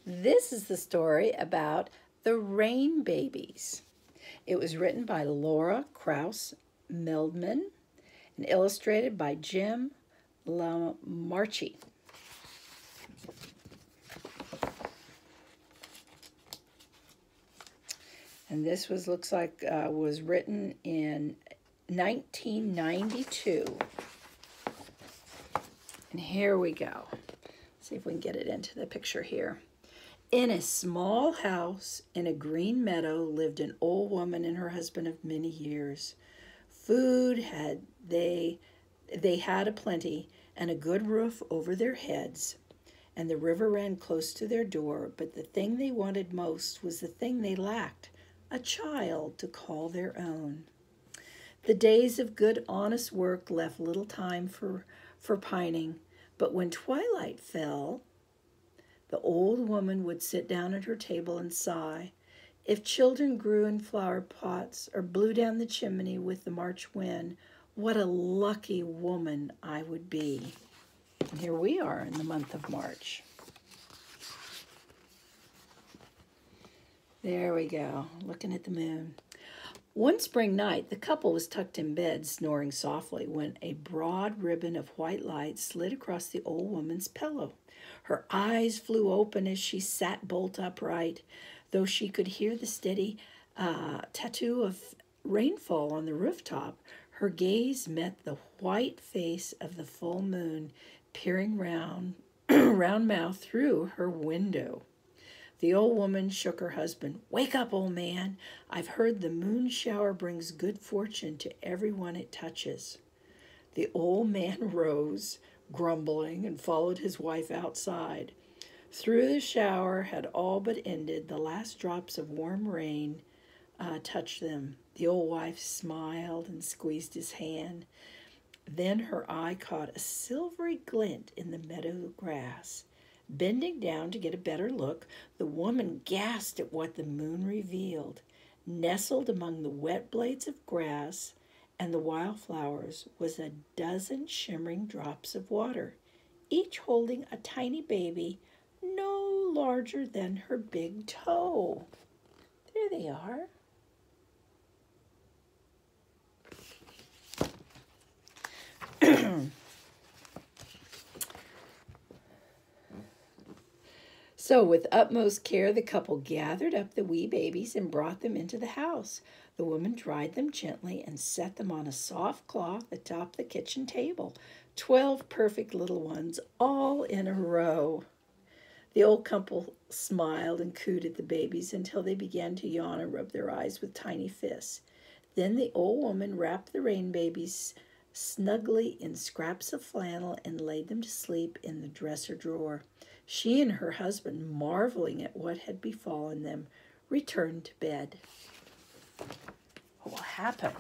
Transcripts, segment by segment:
This is the story about the Rainbabies. It was written by Laura Krauss Mildman and illustrated by Jim Lamarche. And this looks like was written in 1992. And here we go. See if we can get it into the picture here. In a small house in a green meadow lived an old woman and her husband of many years. Food had they had a plenty and a good roof over their heads, and the river ran close to their door, but the thing they wanted most was the thing they lacked, a child to call their own. The days of good honest work left little time for pining, but when twilight fell, the old woman would sit down at her table and sigh. If children grew in flower pots or blew down the chimney with the March wind, what a lucky woman I would be. And here we are in the month of March. There we go, looking at the moon. One spring night, the couple was tucked in bed, snoring softly, when a broad ribbon of white light slid across the old woman's pillow. Her eyes flew open as she sat bolt upright, though she could hear the steady tattoo of rainfall on the rooftop. Her gaze met the white face of the full moon peering round mouth through her window. The old woman shook her husband. "Wake up, old man. I've heard the moon shower brings good fortune to everyone it touches." The old man rose, grumbling, and followed his wife outside. Through the shower had all but ended. The last drops of warm rain touched them. The old wife smiled and squeezed his hand. Then her eye caught a silvery glint in the meadow grass. Bending down to get a better look, the woman gasped at what the moon revealed. Nestled among the wet blades of grass and the wildflowers was a dozen shimmering drops of water, each holding a tiny baby no larger than her big toe. There they are. So, with utmost care, the couple gathered up the wee babies and brought them into the house. The woman dried them gently and set them on a soft cloth atop the kitchen table. 12 perfect little ones, all in a row. The old couple smiled and cooed at the babies until they began to yawn and rub their eyes with tiny fists. Then the old woman wrapped the rain babies snugly in scraps of flannel and laid them to sleep in the dresser drawer. She and her husband, marveling at what had befallen them, returned to bed. What will happen?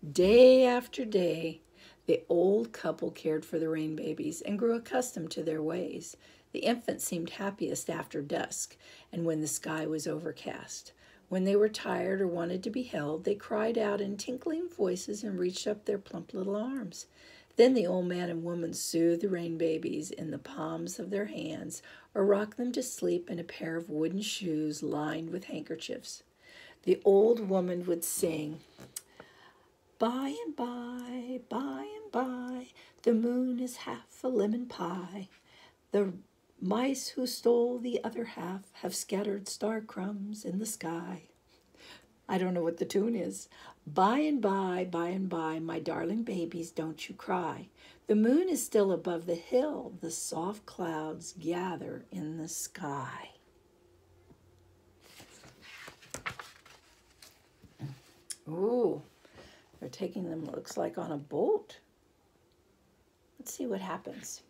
Day after day, the old couple cared for the rain babies and grew accustomed to their ways. The infants seemed happiest after dusk and when the sky was overcast. When they were tired or wanted to be held, they cried out in tinkling voices and reached up their plump little arms. Then the old man and woman soothed the rain babies in the palms of their hands or rocked them to sleep in a pair of wooden shoes lined with handkerchiefs. The old woman would sing, "By and by, the moon is half a lemon pie. The mice who stole the other half have scattered star crumbs in the sky." I don't know what the tune is. By and by, my darling babies, don't you cry. The moon is still above the hill. The soft clouds gather in the sky. Ooh, they're taking them, looks like, on a boat. Let's see what happens.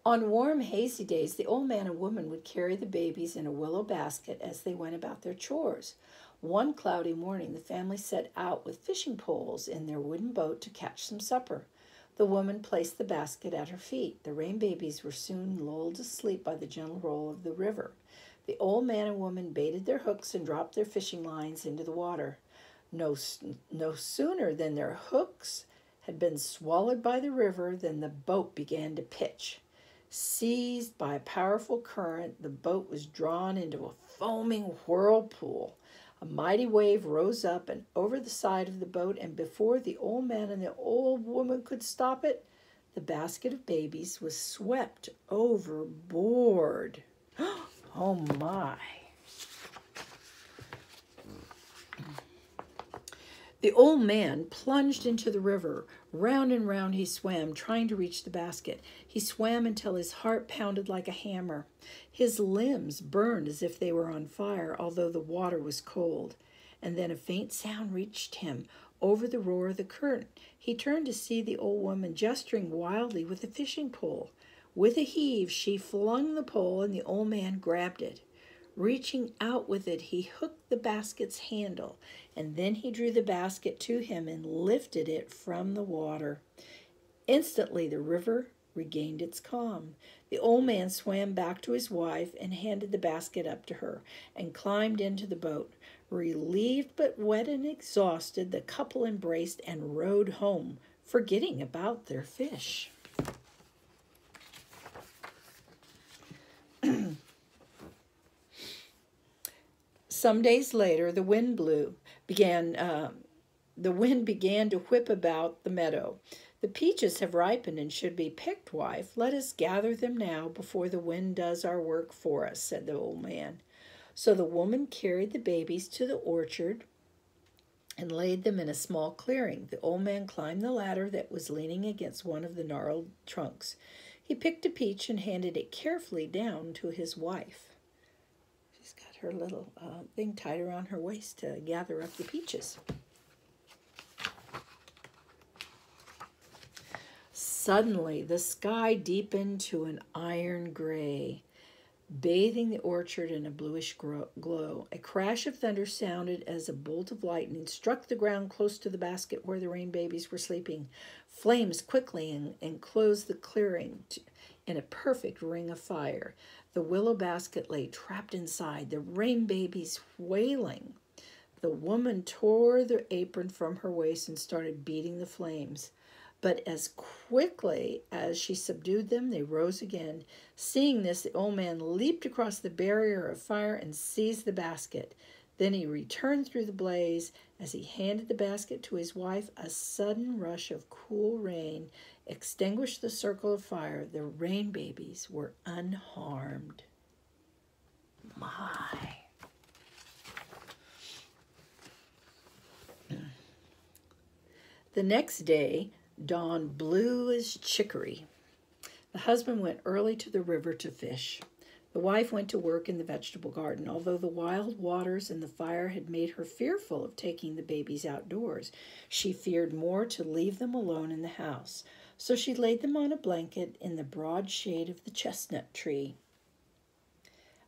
On warm, hazy days, the old man and woman would carry the babies in a willow basket as they went about their chores. One cloudy morning, the family set out with fishing poles in their wooden boat to catch some supper. The woman placed the basket at her feet. The rain babies were soon lulled to sleep by the gentle roll of the river. The old man and woman baited their hooks and dropped their fishing lines into the water. No sooner than their hooks had been swallowed by the river, then the boat began to pitch. Seized by a powerful current, the boat was drawn into a foaming whirlpool. A mighty wave rose up and over the side of the boat, and before the old man and the old woman could stop it, the basket of babies was swept overboard. Oh my. The old man plunged into the river. Round and round he swam, trying to reach the basket. He swam until his heart pounded like a hammer. His limbs burned as if they were on fire, although the water was cold. And then a faint sound reached him over the roar of the current. He turned to see the old woman gesturing wildly with a fishing pole. With a heave, she flung the pole, and the old man grabbed it. Reaching out with it, he hooked the basket's handle, and then he drew the basket to him and lifted it from the water. Instantly, the river regained its calm. The old man swam back to his wife and handed the basket up to her and climbed into the boat. Relieved but wet and exhausted, the couple embraced and rowed home, forgetting about their fish. Some days later, the wind began to whip about the meadow. The peaches have ripened and should be picked, wife. Let us gather them now before the wind does our work for us, said the old man. So the woman carried the babies to the orchard and laid them in a small clearing. The old man climbed the ladder that was leaning against one of the gnarled trunks. He picked a peach and handed it carefully down to his wife. She's got her little thing tied around her waist to gather up the peaches. Suddenly, the sky deepened to an iron gray, bathing the orchard in a bluish glow. A crash of thunder sounded as a bolt of lightning struck the ground close to the basket where the rain babies were sleeping. Flames quickly enclosed the clearing in a perfect ring of fire. The willow basket lay trapped inside, the rain babies wailing. The woman tore the apron from her waist and started beating the flames. But as quickly as she subdued them, they rose again. Seeing this, the old man leaped across the barrier of fire and seized the basket. Then he returned through the blaze. As he handed the basket to his wife, a sudden rush of cool rain extinguished the circle of fire. The rain babies were unharmed. My. The next day, dawn blue as chicory. The husband went early to the river to fish. The wife went to work in the vegetable garden. Although the wild waters and the fire had made her fearful of taking the babies outdoors, she feared more to leave them alone in the house. So she laid them on a blanket in the broad shade of the chestnut tree.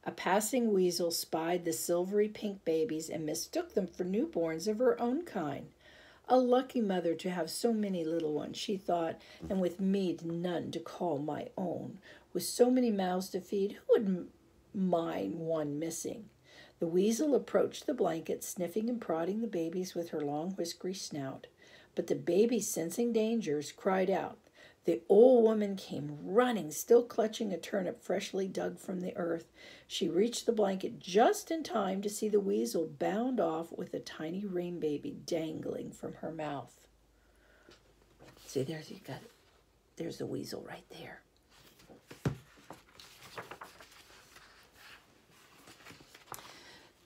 A passing weasel spied the silvery pink babies and mistook them for newborns of her own kind. A lucky mother to have so many little ones, she thought, and with me none to call my own. With so many mouths to feed, who would mind one missing? The weasel approached the blanket, sniffing and prodding the babies with her long whiskery snout. But the babies, sensing dangers, cried out. The old woman came running, still clutching a turnip freshly dug from the earth. She reached the blanket just in time to see the weasel bound off with a tiny rain baby dangling from her mouth. See, there's the weasel right there.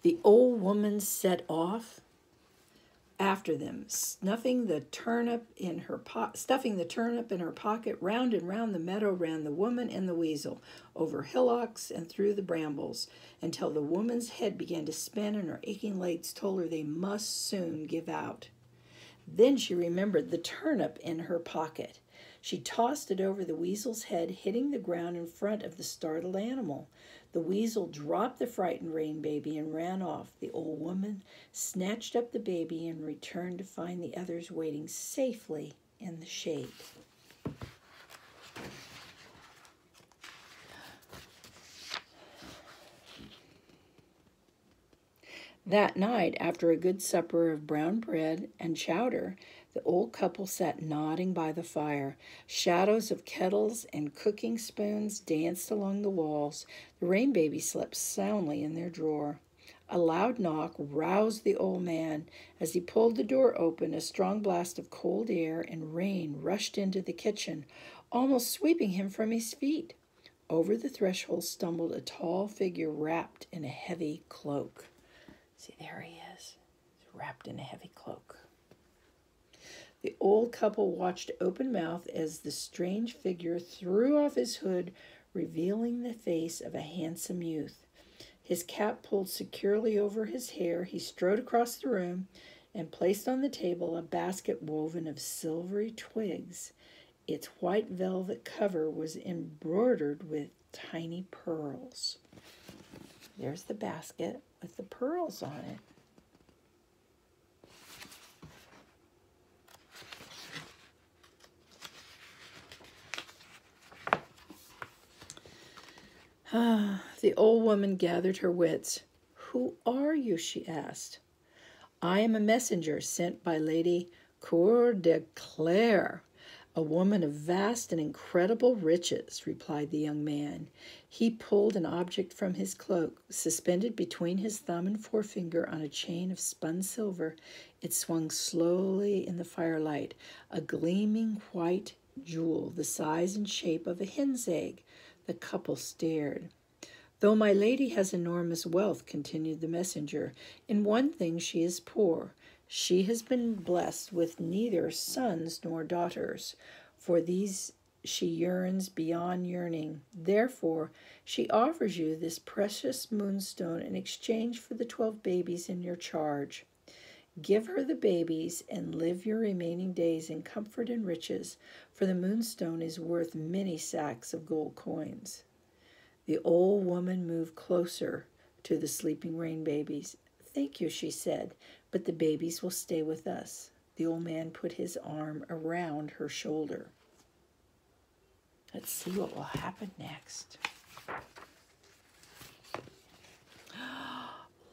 The old woman set off after them, stuffing the turnip in her pocket. Round and round the meadow ran the woman and the weasel, over hillocks and through the brambles, until the woman's head began to spin and her aching legs told her they must soon give out. Then she remembered the turnip in her pocket. She tossed it over the weasel's head, hitting the ground in front of the startled animal. The weasel dropped the frightened rain baby and ran off. The old woman snatched up the baby and returned to find the others waiting safely in the shade. That night, after a good supper of brown bread and chowder, The old couple sat nodding by the fire. Shadows of kettles and cooking spoons danced along the walls. The Rainbabies slept soundly in their drawer. A loud knock roused the old man. As he pulled the door open, a strong blast of cold air and rain rushed into the kitchen, almost sweeping him from his feet. Over the threshold stumbled a tall figure wrapped in a heavy cloak. See, there he is. He's wrapped in a heavy cloak. The old couple watched open-mouthed as the strange figure threw off his hood, revealing the face of a handsome youth. His cap pulled securely over his hair, he strode across the room and placed on the table a basket woven of silvery twigs. Its white velvet cover was embroidered with tiny pearls. There's the basket with the pearls on it. The old woman gathered her wits. "Who are you?" she asked. "I am a messenger sent by Lady Coeur de Claire, a woman of vast and incredible riches," replied the young man. He pulled an object from his cloak. Suspended between his thumb and forefinger on a chain of spun silver, it swung slowly in the firelight, a gleaming white jewel the size and shape of a hen's egg. The couple stared. "Though my lady has enormous wealth," continued the messenger, "in one thing she is poor. She has been blessed with neither sons nor daughters. For these she yearns beyond yearning. Therefore, she offers you this precious moonstone in exchange for the 12 babies in your charge. Give her the babies and live your remaining days in comfort and riches, for the moonstone is worth many sacks of gold coins." The old woman moved closer to the sleeping Rainbabies. "Thank you," she said, "but the babies will stay with us." The old man put his arm around her shoulder. Let's see what will happen next.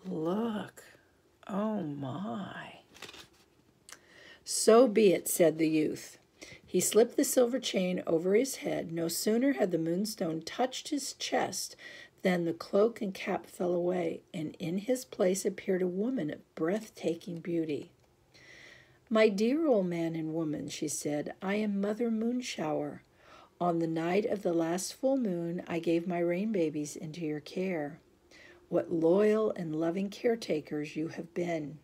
Look. Oh my. "So be it," said the youth. He slipped the silver chain over his head. No sooner had the moonstone touched his chest than the cloak and cap fell away, and in his place appeared a woman of breathtaking beauty. "My dear old man and woman," she said, "I am Mother Moonshower. On the night of the last full moon, I gave my Rainbabies into your care. What loyal and loving caretakers you have been.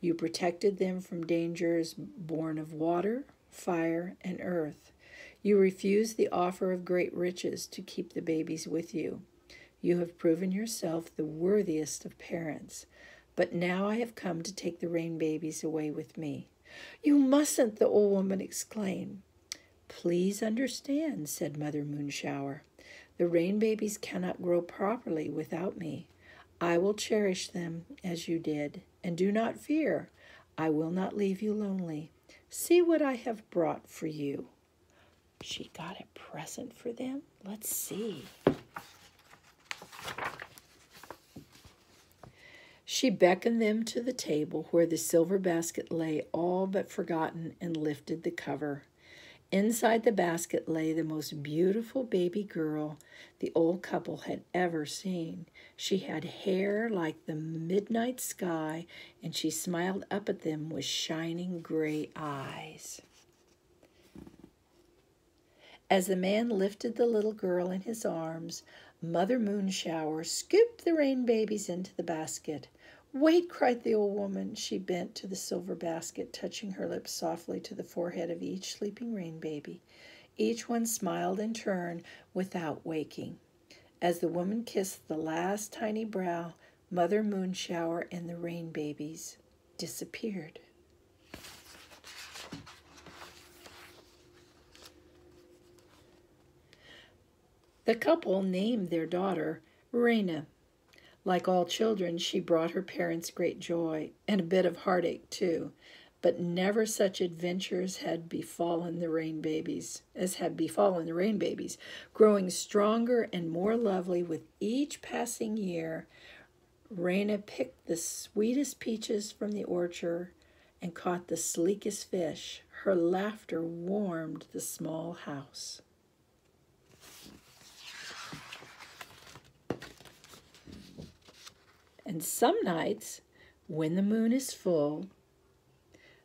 You protected them from dangers born of water, fire, and earth. You refused the offer of great riches to keep the babies with you. You have proven yourself the worthiest of parents. But now I have come to take the Rainbabies away with me." "You mustn't!" the old woman exclaimed. "Please understand," said Mother Moonshower. "The Rainbabies cannot grow properly without me. I will cherish them as you did. And do not fear, I will not leave you lonely. See what I have brought for you." She got a present for them? Let's see. She beckoned them to the table where the silver basket lay all but forgotten and lifted the cover. Inside the basket lay the most beautiful baby girl the old couple had ever seen. She had hair like the midnight sky, and she smiled up at them with shining gray eyes. As the man lifted the little girl in his arms, Mother Moonshower scooped the Rainbabies into the basket. "Wait!" cried the old woman. She bent to the silver basket, touching her lips softly to the forehead of each sleeping Rainbaby. Each one smiled in turn without waking. As the woman kissed the last tiny brow, Mother Moonshower and the Rainbabies disappeared. The couple named their daughter Raina. Like all children, she brought her parents great joy, and a bit of heartache too. But never such adventures had befallen the Rainbabies as had befallen the Rainbabies. Growing stronger and more lovely with each passing year, Raina picked the sweetest peaches from the orchard and caught the sleekest fish. Her laughter warmed the small house. And some nights, when the moon is full,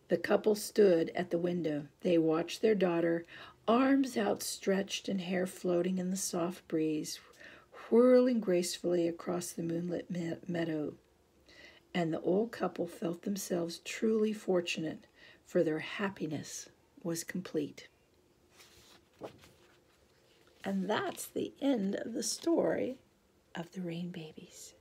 the couple stood at the window. They watched their daughter, arms outstretched and hair floating in the soft breeze, whirling gracefully across the moonlit meadow. And the old couple felt themselves truly fortunate, for their happiness was complete. And that's the end of the story of the Rainbabies.